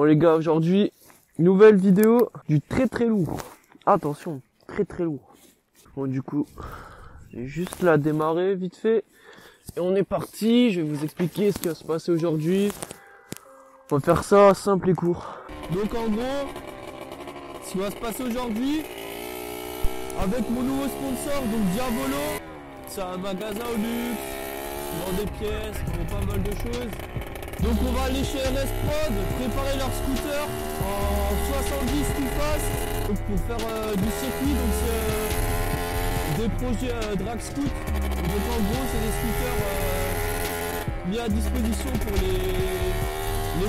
Bon les gars, aujourd'hui, nouvelle vidéo du très lourd. Attention, très lourd. Bon du coup, j'ai juste là démarré vite fait. Et on est parti, je vais vous expliquer ce qui va se passer aujourd'hui. On va faire ça simple et court. Donc en gros, ce qui va se passer aujourd'hui, avec mon nouveau sponsor, donc Diavolo, c'est un magasin au luxe, qui vend des pièces, qui vend pas mal de choses. Donc on va aller chez RS Prod, préparer leur scooter en 70 tout fast, donc pour faire du circuit, donc c'est des projets drag scoot. Donc en gros c'est des scooters mis à disposition pour les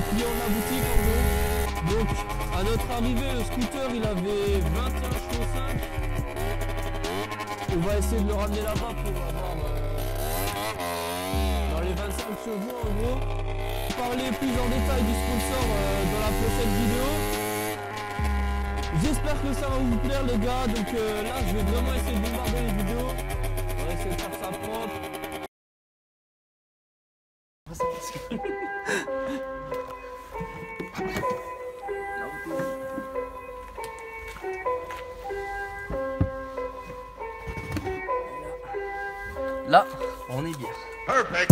clients de la boutique en gros. Donc à notre arrivée le scooter il avait 21 chevaux 5. On va essayer de le ramener là-bas pour avoir dans les 25 chevaux en gros. Parler plus en détail du sponsor dans la prochaine vidéo. J'espère que ça va vous plaire les gars, donc là je vais vraiment essayer de bombarder les vidéos. On va essayer de faire ça propre. Là, on est bien. Perfect.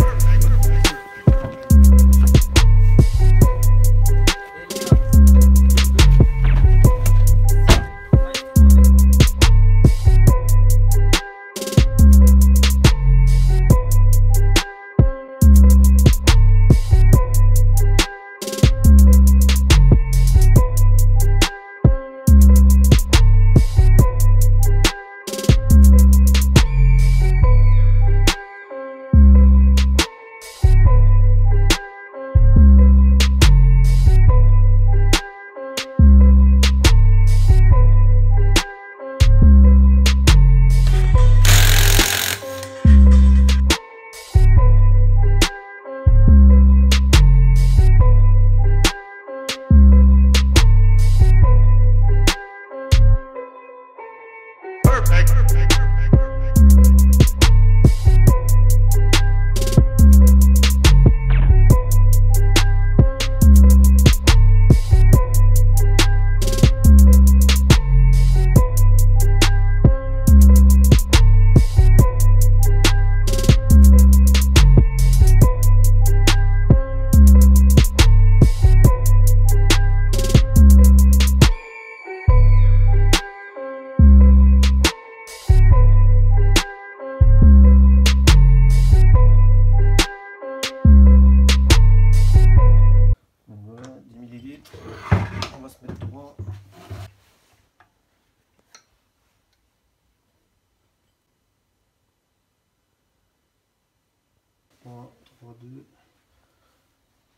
On va se mettre droit. Trois, 3, 2.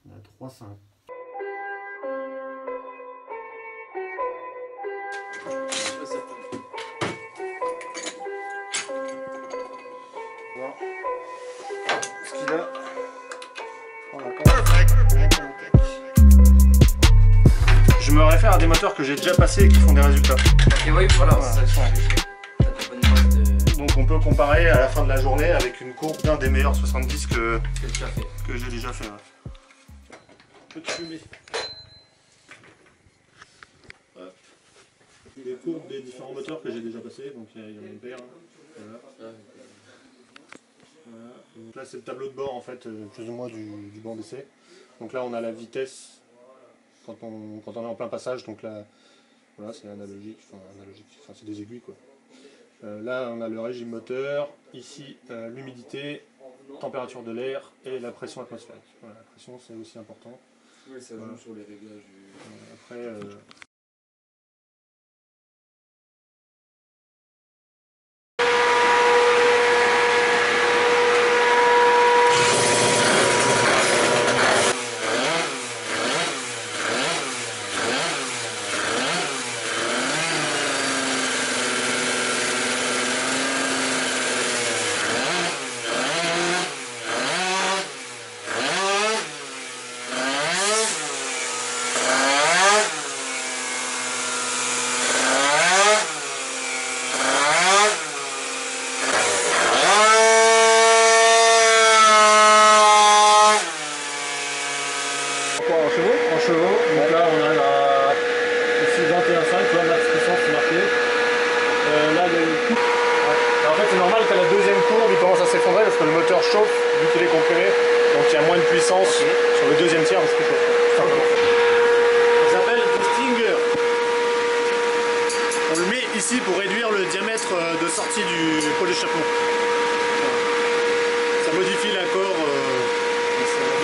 On a 3, 5. Voir ce qu'il a. On a Je me réfère à des moteurs que j'ai déjà passés et qui font des résultats. Et oui, voilà, c'est ça. Donc on peut comparer à la fin de la journée avec une courbe d'un des meilleurs 70 que j'ai déjà fait. Ouais. Petite fumée. Hop. Les courbes des différents moteurs que j'ai déjà passés, donc il y a mon père. Voilà. Voilà. Donc là c'est le tableau de bord en fait, plus ou moins du banc d'essai. Donc là on a la vitesse. Quand on est en plein passage, donc là, voilà, c'est analogique, enfin c'est des aiguilles quoi. Là, on a le régime moteur, ici l'humidité, température de l'air et la pression atmosphérique. Voilà, la pression c'est aussi important. Oui, ça joue sur les réglages. Après, que le moteur chauffe vu qu'il est comprimé, donc il y a moins de puissance sur le deuxième tiers parce qu'il chauffe. Ça s'appelle du Stinger. On le met ici pour réduire le diamètre de sortie du pot d'échappement. Ça modifie l'accord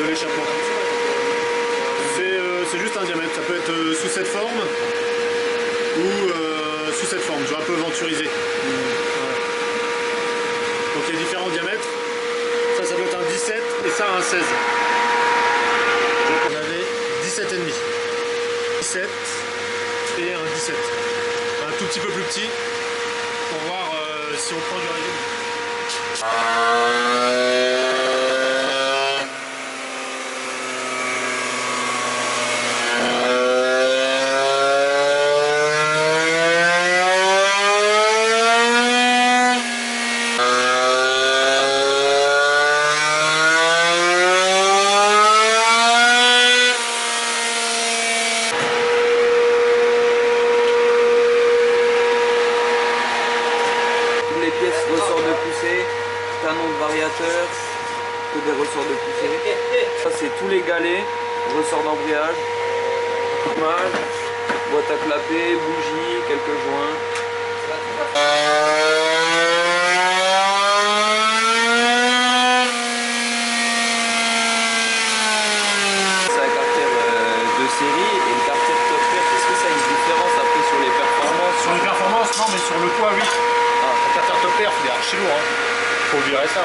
de l'échappement. C'est juste un diamètre, ça peut être sous cette forme ou sous cette forme, tu vois, un peu venturisé. Voilà. Donc il y a différents diamètres. Ça doit être un 17 et ça un 16. Donc on avait 17,5. 17 et un 17. Un tout petit peu plus petit pour voir si on prend du régime. Ressort de poussée, canon de variateur, que des ressorts de poussée. Ça c'est tous les galets, ressorts d'embrayage, boîte à clapper, bougies, quelques joints. C'est un carter de série et le carter top pair, est-ce que ça a une différence après sur les performances? Sur les performances, non, mais sur le poids, oui. Un carter top pair, il est archi lourd. Hein. Faut virer ça.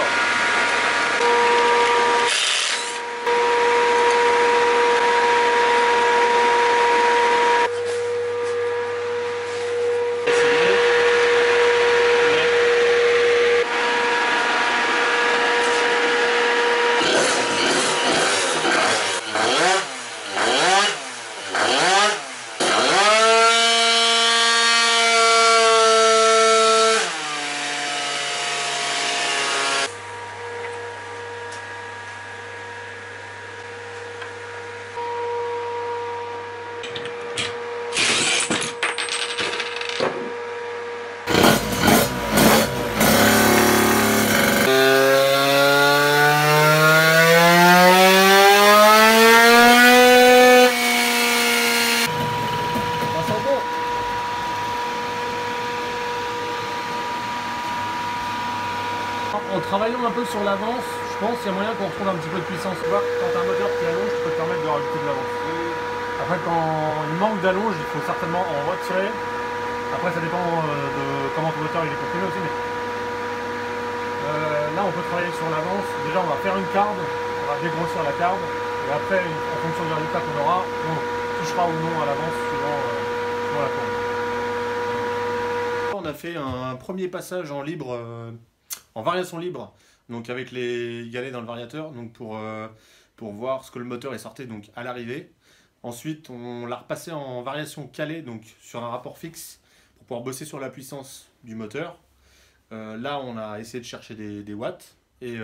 En travaillant un peu sur l'avance, je pense qu'il y a moyen qu'on retrouve un petit peu de puissance. Tu vois, quand tu as un moteur qui allonge, tu peux te permettre de rajouter de l'avance. Après, quand il manque d'allonge, il faut certainement en retirer. Après, ça dépend de comment ton moteur il est comprimé aussi. Mais là, on peut travailler sur l'avance. Déjà, on va faire une carbe, on va dégrossir la carbe. Et après, en fonction du résultat qu'on aura, on touchera ou non à l'avance suivant la courbe. On a fait un premier passage en libre. En variation libre, donc avec les galets dans le variateur, donc pour voir ce que le moteur est sorti donc à l'arrivée. Ensuite, on l'a repassé en variation calée, donc sur un rapport fixe, pour pouvoir bosser sur la puissance du moteur. Là, on a essayé de chercher des watts, et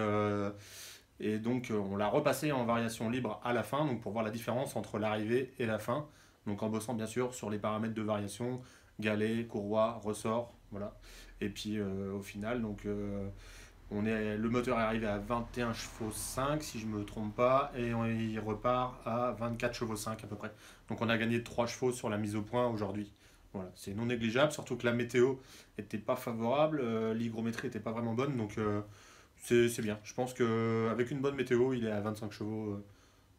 donc on l'a repassé en variation libre à la fin, donc pour voir la différence entre l'arrivée et la fin, donc en bossant bien sûr sur les paramètres de variation, galets, courroie, ressort, voilà. Et puis au final, donc, le moteur est arrivé à 21 chevaux 5 si je ne me trompe pas, et il repart à 24 chevaux 5 à peu près. Donc on a gagné 3 chevaux sur la mise au point aujourd'hui. Voilà, c'est non négligeable, surtout que la météo n'était pas favorable, l'hygrométrie n'était pas vraiment bonne, donc c'est bien. Je pense qu'avec une bonne météo, il est à 25 chevaux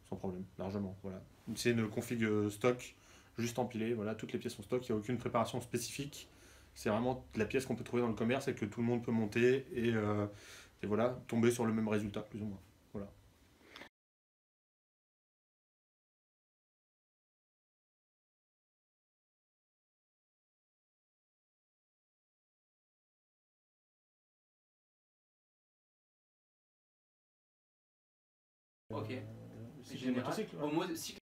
sans problème, largement. Voilà. C'est une config stock, juste empilée, voilà, toutes les pièces sont stock, il n'y a aucune préparation spécifique. C'est vraiment la pièce qu'on peut trouver dans le commerce et que tout le monde peut monter et voilà, tomber sur le même résultat, plus ou moins. Voilà. Ok. C'est le motocycle. Au motocycle.